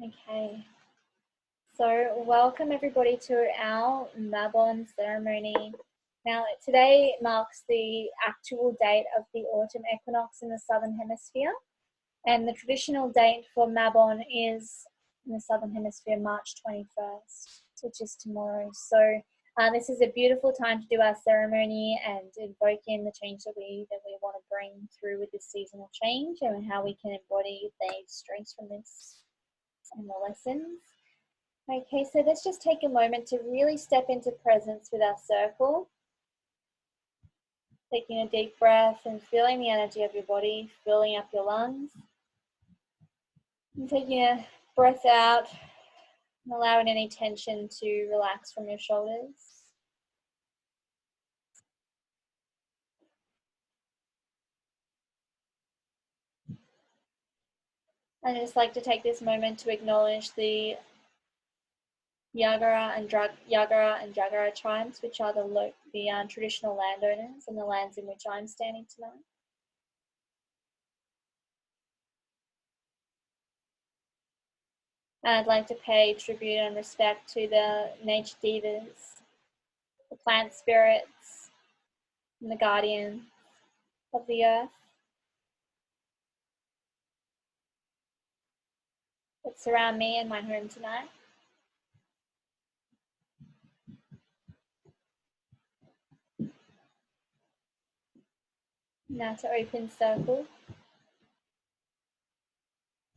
Okay, so welcome everybody to our Mabon ceremony. Now, today marks the actual date of the autumn equinox in the Southern Hemisphere, and the traditional date for Mabon is in the Southern Hemisphere March 21st, which is tomorrow. So this is a beautiful time to do our ceremony and invoke in the change that we want to bring through with this seasonal change and how we can embody the strengths from this and the lessons. Okay, so let's just take a moment to really step into presence with our circle. Taking a deep breath and feeling the energy of your body, filling up your lungs. And taking a breath out and allowing any tension to relax from your shoulders. I'd just like to take this moment to acknowledge the Yagara and Jagara tribes, which are the traditional landowners and the lands in which I'm standing tonight. And I'd like to pay tribute and respect to the nature divas, the plant spirits, and the guardians of the earth that surround me and my home tonight. Now to open circle.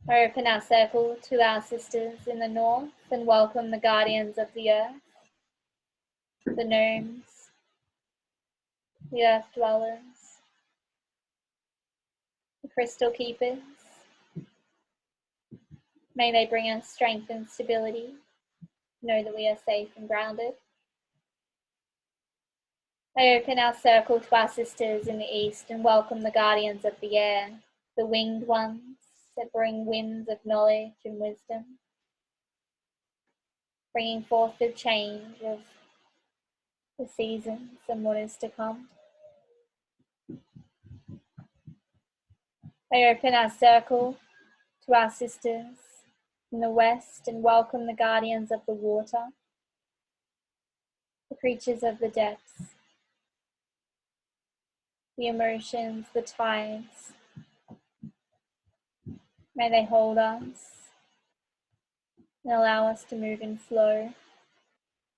I open our circle to our sisters in the north and welcome the guardians of the earth, the gnomes, the earth dwellers, the crystal keepers. May they bring us strength and stability, know that we are safe and grounded. I open our circle to our sisters in the east and welcome the guardians of the air, the winged ones that bring winds of knowledge and wisdom, bringing forth the change of the seasons and what is to come. I open our circle to our sisters in the west and welcome the guardians of the water, the creatures of the depths, the emotions, the tides. May they hold us and allow us to move in flow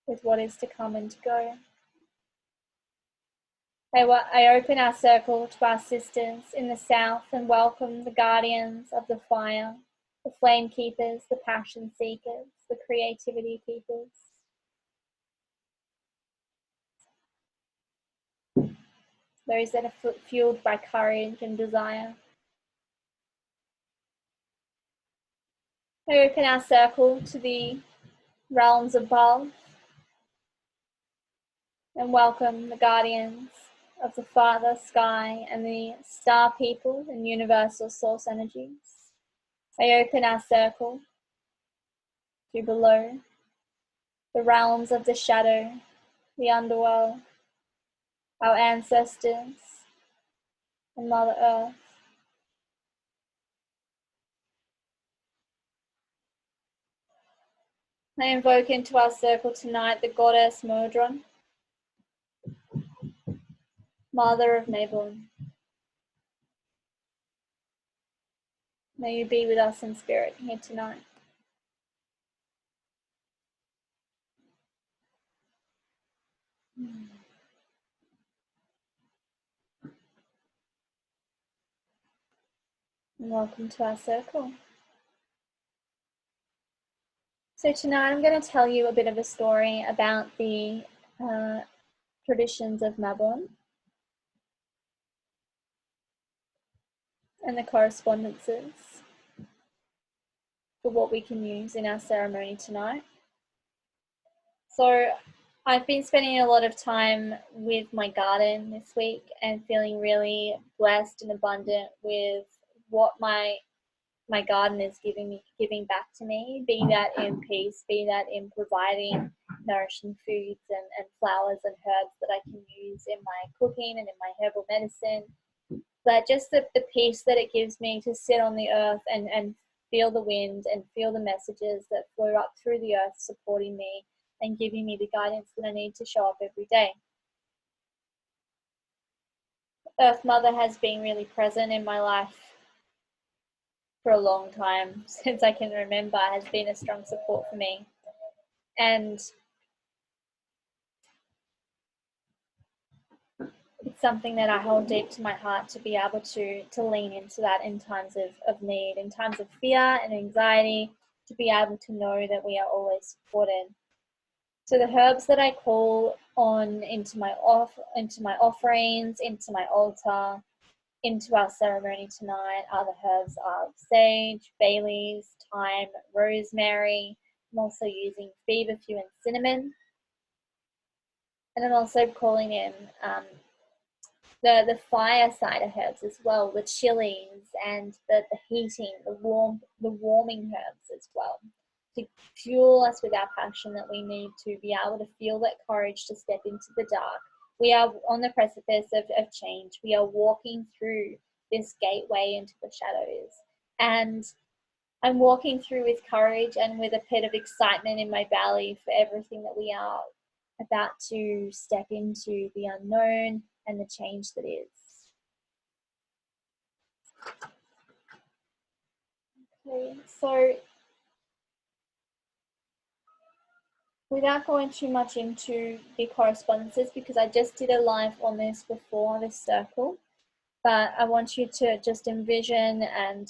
with what is to come and to go. I open our circle to our sisters in the south and welcome the guardians of the fire, the flame keepers, the passion seekers, the creativity keepers. Those that are fueled by courage and desire. I open our circle to the realms above and welcome the guardians of the Father, Sky, and the star people and universal source energies. I open our circle to below, the realms of the shadow, the underworld, our ancestors, and Mother Earth. I invoke into our circle tonight the goddess Modron, Mother of Mabon. May you be with us in spirit here tonight. And welcome to our circle. So tonight I'm going to tell you a bit of a story about the traditions of Mabon and the correspondences for what we can use in our ceremony tonight. So I've been spending a lot of time with my garden this week and feeling really blessed and abundant with what my garden is giving back to me, be that in peace, be that in providing nourishing foods and flowers and herbs that I can use in my cooking and in my herbal medicine. But just the peace that it gives me to sit on the earth and feel the wind and feel the messages that flow up through the earth supporting me and giving me the guidance that I need to show up every day. Earth Mother has been really present in my life for a long time, since I can remember, has been a strong support for me. And it's something that I hold deep to my heart, to be able to lean into that in times of need, in times of fear and anxiety, to be able to know that we are always supported. So the herbs that I call on into my offerings, into my altar, into our ceremony tonight are the herbs of sage, bay leaves, thyme, rosemary. I'm also using feverfew and cinnamon. And I'm also calling in the fire side of herbs as well, the chilies and the heating, the warming herbs as well, to fuel us with our passion that we need to be able to feel that courage to step into the dark. We are on the precipice of change. We are walking through this gateway into the shadows. And I'm walking through with courage and with a pit of excitement in my belly for everything that we are about to step into, the unknown and the change that is. Okay, so without going too much into the correspondences, because I just did a live on this before, this circle, but I want you to just envision and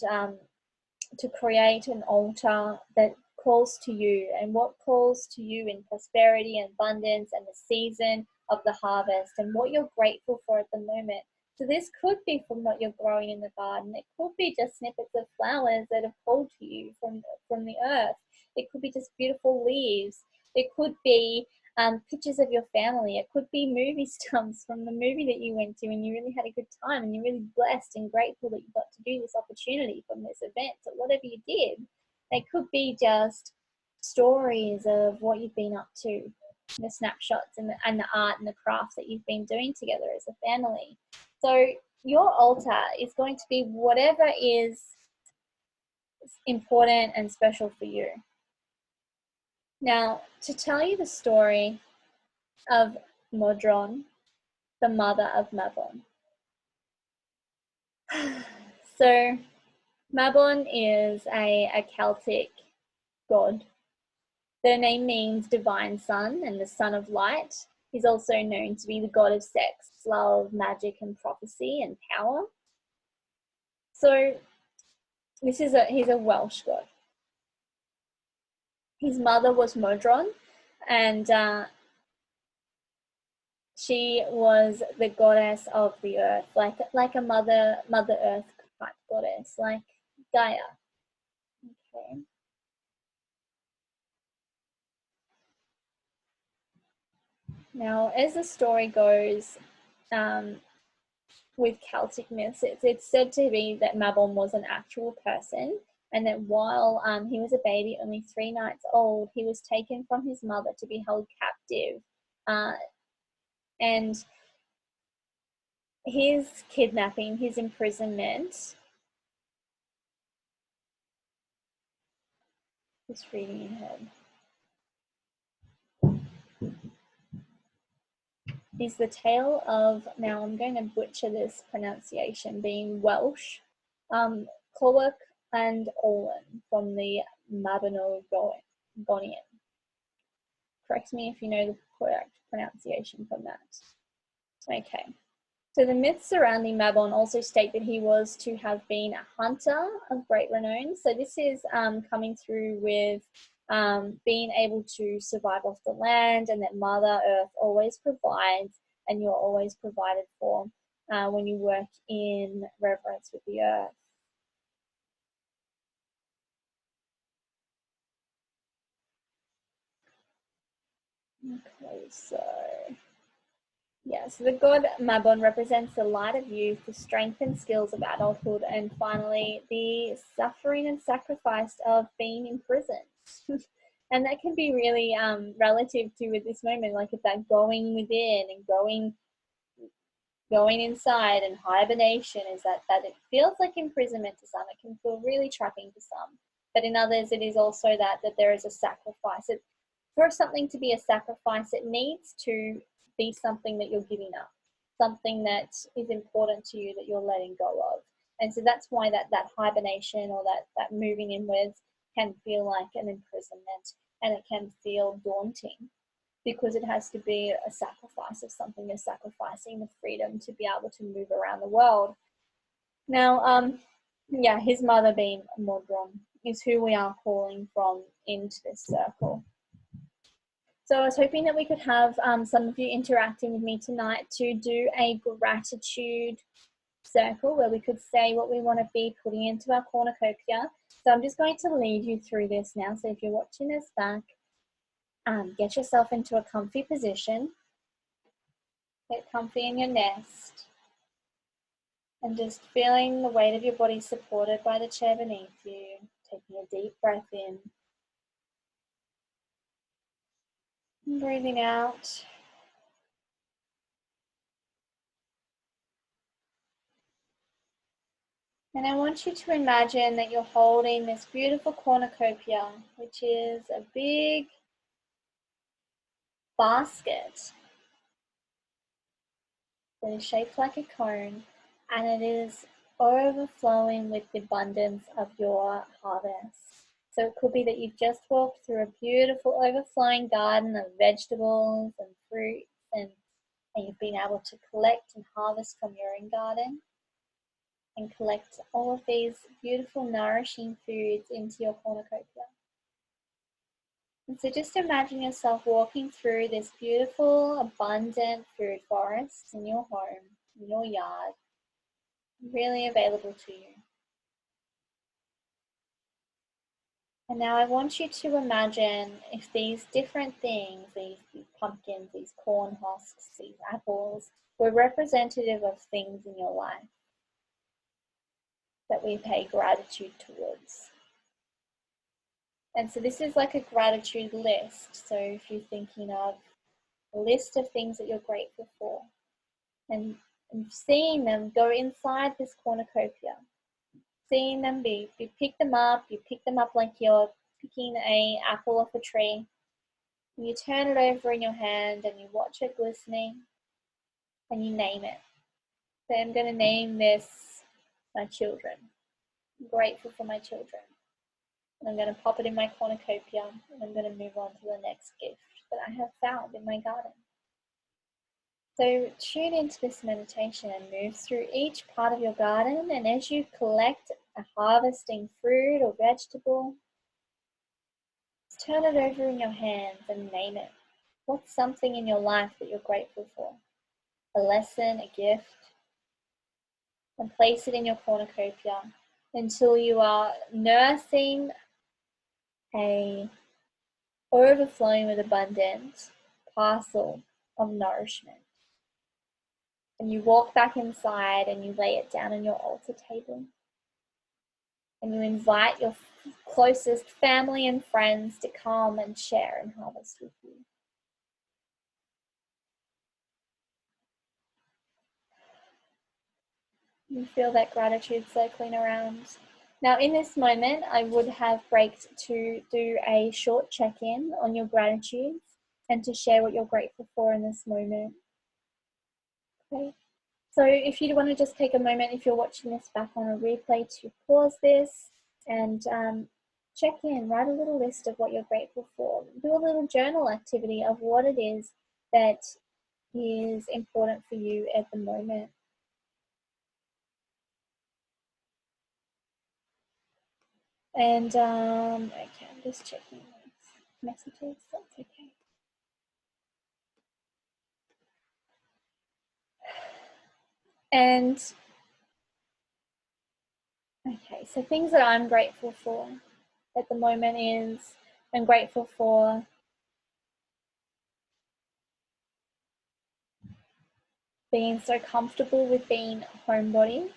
to create an altar that calls to you, and what calls to you in prosperity and abundance and the season of the harvest and what you're grateful for at the moment. So this could be from what you're growing in the garden. It could be just snippets of flowers that have called to you from the earth. It could be just beautiful leaves. It could be pictures of your family. It could be movie stumps from the movie that you went to and you really had a good time and you're really blessed and grateful that you got to do this opportunity from this event or whatever you did. It could be just stories of what you've been up to, the snapshots and the art and the crafts that you've been doing together as a family. So your altar is going to be whatever is important and special for you. Now, to tell you the story of Modron, the mother of Mabon. So Mabon is a Celtic god. Their name means divine sun and the son of light. He's also known to be the god of sex, love, magic, and prophecy and power. So he's a Welsh god. His mother was Modron, and she was the goddess of the earth, like a mother earth type goddess, like Gaia. Okay. Now, as the story goes, with Celtic myths, it's said to be that Mabon was an actual person, and that while he was a baby, only 3 nights old, he was taken from his mother to be held captive. And his kidnapping, his imprisonment, just reading ahead, is the tale of, now I'm going to butcher this pronunciation, being Welsh, Clywach and Olwen from the Mabinogion. Correct me if you know the correct pronunciation from that. Okay. So the myths surrounding Mabon also state that he was to have been a hunter of great renown. So this is coming through with being able to survive off the land, and that Mother Earth always provides, and you're always provided for when you work in reverence with the earth. Okay, so the god Mabon represents the light of youth, the strength and skills of adulthood, and finally the suffering and sacrifice of being imprisoned. And that can be really relative to with this moment, like it's that going within and going inside, and hibernation is that it feels like imprisonment to some. It can feel really trapping to some. But in others, it is also that there is a sacrifice. For something to be a sacrifice, it needs to be something that you're giving up, something that is important to you that you're letting go of. And so that's why that hibernation or that moving inwards can feel like an imprisonment, and it can feel daunting because it has to be a sacrifice of something. You're sacrificing the freedom to be able to move around the world. Now, yeah, his mother being Mabon is who we are calling from into this circle. So I was hoping that we could have some of you interacting with me tonight to do a gratitude circle where we could say what we want to be putting into our cornucopia. So I'm just going to lead you through this now. So if you're watching this back, get yourself into a comfy position. Get comfy in your nest. And just feeling the weight of your body supported by the chair beneath you. Taking a deep breath in. And breathing out. And I want you to imagine that you're holding this beautiful cornucopia, which is a big basket that is shaped like a cone, and it is overflowing with the abundance of your harvest. So it could be that you've just walked through a beautiful overflowing garden of vegetables and fruits, and you've been able to collect and harvest from your own garden and collect all of these beautiful nourishing foods into your cornucopia. And so just imagine yourself walking through this beautiful, abundant food forest in your home, in your yard, really available to you. And now I want you to imagine if these different things, these pumpkins, these corn husks, these apples, were representative of things in your life that we pay gratitude towards. And so this is like a gratitude list. So if you're thinking of a list of things that you're grateful for, and seeing them go inside this cornucopia, seeing them you pick them up like you're picking an apple off a tree, and you turn it over in your hand and you watch it glistening and you name it. So I'm going to name this my children. I'm grateful for my children. And I'm going to pop it in my cornucopia, and I'm going to move on to the next gift that I have found in my garden. So tune into this meditation and move through each part of your garden, and as you collect a harvesting fruit or vegetable, just turn it over in your hands and name it. What's something in your life that you're grateful for? A lesson, a gift, and place it in your cornucopia until you are nursing a overflowing with abundance parcel of nourishment. And you walk back inside and you lay it down on your altar table. And you invite your closest family and friends to come and share and harvest with you. You feel that gratitude circling around. Now in this moment, I would have breaks to do a short check-in on your gratitudes and to share what you're grateful for in this moment. Okay. So if you want to just take a moment, if you're watching this back on a replay, to pause this and check in, write a little list of what you're grateful for. Do a little journal activity of what it is that is important for you at the moment. And okay, I'm just checking messages, that's okay. And okay, so things that I'm grateful for at the moment is I'm grateful for being so comfortable with being a homebody.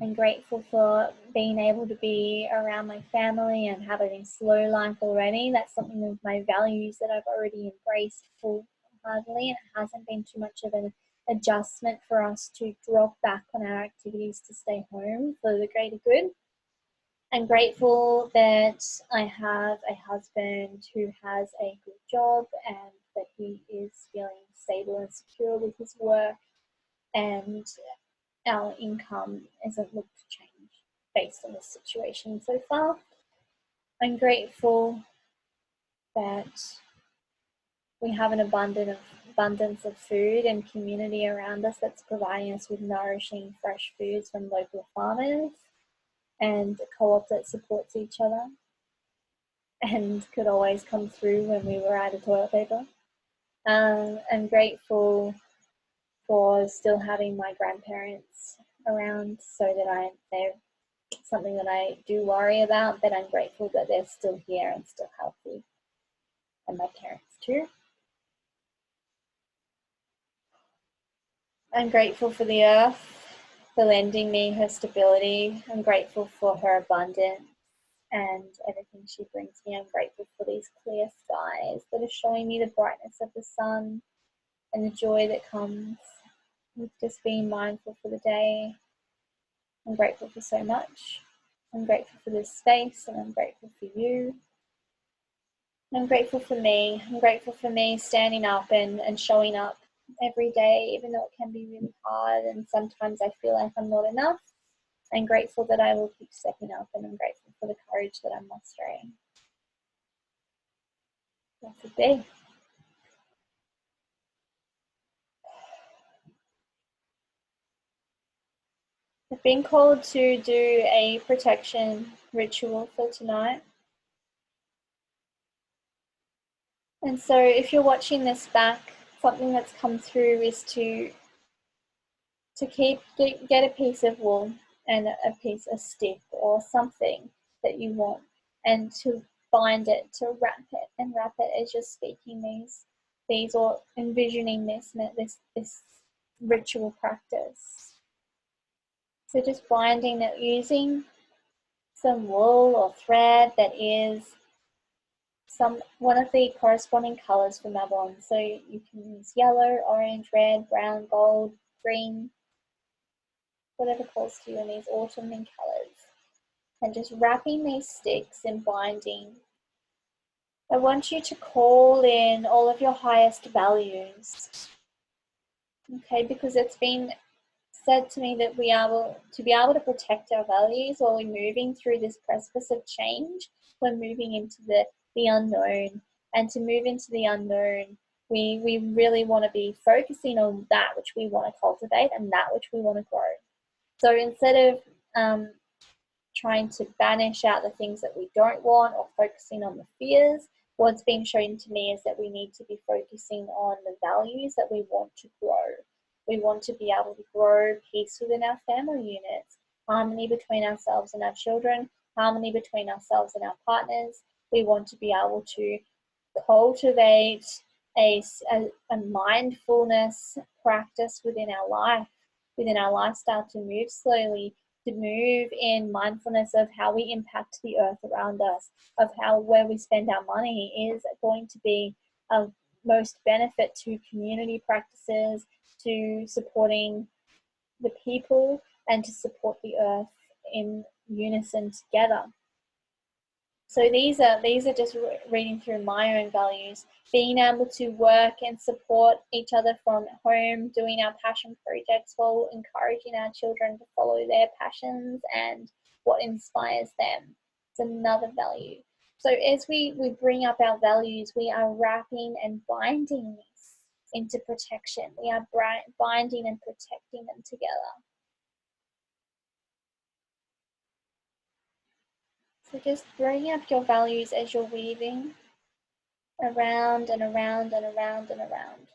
I'm grateful for being able to be around my family and having a slow life already. That's something of my values that I've already embraced full-heartedly, and it hasn't been too much of an adjustment for us to drop back on our activities to stay home for the greater good. I'm grateful that I have a husband who has a good job and that he is feeling stable and secure with his work, and our income isn't looked to change based on this situation so far. I'm grateful that we have an abundance of food and community around us that's providing us with nourishing fresh foods from local farmers, and a co-op that supports each other and could always come through when we were out of toilet paper. I'm grateful for still having my grandparents around, so that they're something that I do worry about, but I'm grateful that they're still here and still healthy, and my parents too. I'm grateful for the earth, for lending me her stability. I'm grateful for her abundance and everything she brings me. I'm grateful for these clear skies that are showing me the brightness of the sun and the joy that comes with just being mindful for the day. I'm grateful for so much. I'm grateful for this space, and I'm grateful for you. I'm grateful for me. I'm grateful for me standing up and showing up every day, even though it can be really hard and sometimes I feel like I'm not enough. I'm grateful that I will keep stepping up, and I'm grateful for the courage that I'm mustering. Blessed be. I've been called to do a protection ritual for tonight. And so if you're watching this back, something that's come through is to get a piece of wool and a stick or something that you want, and to bind it, to wrap it as you're speaking these or envisioning this ritual practice. So just binding it using some wool or thread that is one of the corresponding colors for Mabon. So you can use yellow, orange, red, brown, gold, green, whatever calls to you in these autumning colors. And just wrapping these sticks and binding. I want you to call in all of your highest values. Okay, because it's been said to me that to be able to protect our values while we're moving through this precipice of change, we're moving into the unknown. And to move into the unknown, we really want to be focusing on that which we want to cultivate and that which we want to grow. So instead of trying to banish out the things that we don't want or focusing on the fears, what's being shown to me is that we need to be focusing on the values that we want to grow. We want to be able to grow peace within our family units, harmony between ourselves and our children, harmony between ourselves and our partners. We want to be able to cultivate a mindfulness practice within our life, within our lifestyle, to move slowly, to move in mindfulness of how we impact the earth around us, of how where we spend our money is going to be of most benefit to community practices, to supporting the people, and to support the earth in unison together. So these are just reading through my own values, being able to work and support each other from home, doing our passion projects while encouraging our children to follow their passions and what inspires them. It's another value. So as we bring up our values, we are wrapping and binding these into protection. We are binding and protecting them together. So just bring up your values as you're weaving around and around and around and around.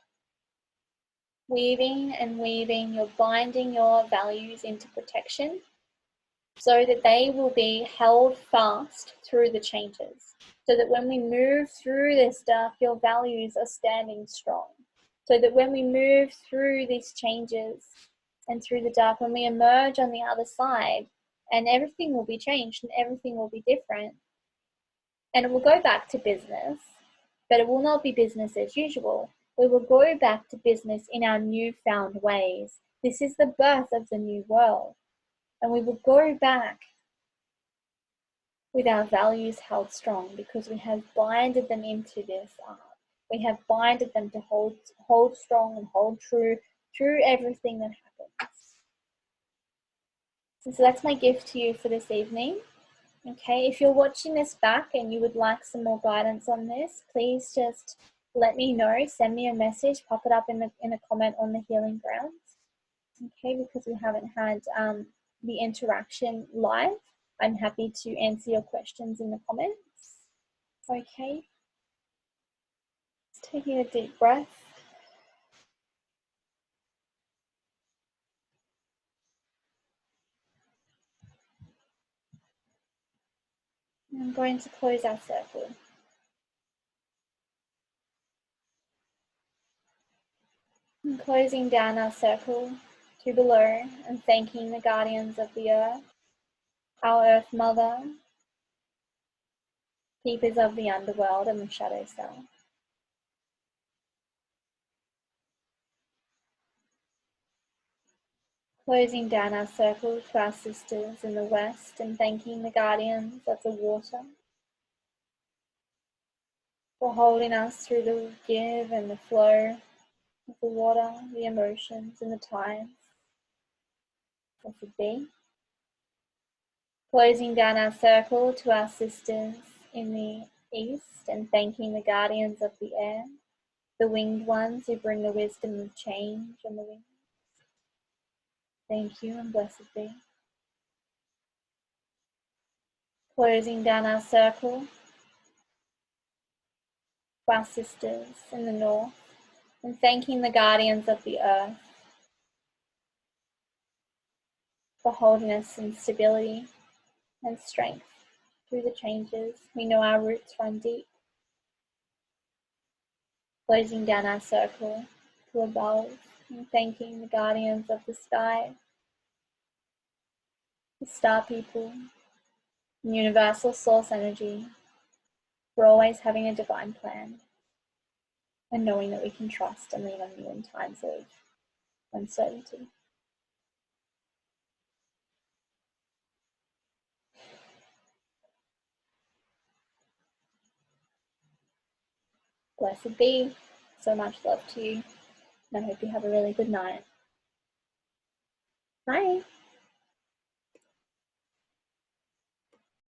Weaving and weaving, you're binding your values into protection so that they will be held fast through the changes. So that when we move through this stuff, your values are standing strong. So that when we move through these changes and through the dark, when we emerge on the other side, and everything will be changed and everything will be different, and it will go back to business, but it will not be business as usual. We will go back to business in our newfound ways. This is the birth of the new world. And we will go back with our values held strong, because we have binded them into this art. We have binded them to hold strong and hold true through everything that happens. And so that's my gift to you for this evening. Okay, if you're watching this back and you would like some more guidance on this, please just let me know, send me a message, pop it up in a comment on the Healing Grounds. Okay, because we haven't had the interaction live, I'm happy to answer your questions in the comments. Okay, just taking a deep breath. I'm going to close our circle. I'm closing down our circle to below and thanking the guardians of the earth, our Earth Mother, keepers of the underworld and the shadow self. Closing down our circle to our sisters in the west and thanking the guardians of the water for holding us through the give and the flow of the water, the emotions and the tides. Blessed be. Closing down our circle to our sisters in the east and thanking the guardians of the air, the winged ones who bring the wisdom of change on the wings. Thank you and blessed be. Closing down our circle to our sisters in the north and thanking the guardians of the earth for holding us in stability and strength through the changes. We know our roots run deep. Closing down our circle to above and thanking the guardians of the sky, the star people, and universal source energy for always having a divine plan and knowing that we can trust and lean on you in times of uncertainty. Blessed be. So much love to you, and I hope you have a really good night. Bye.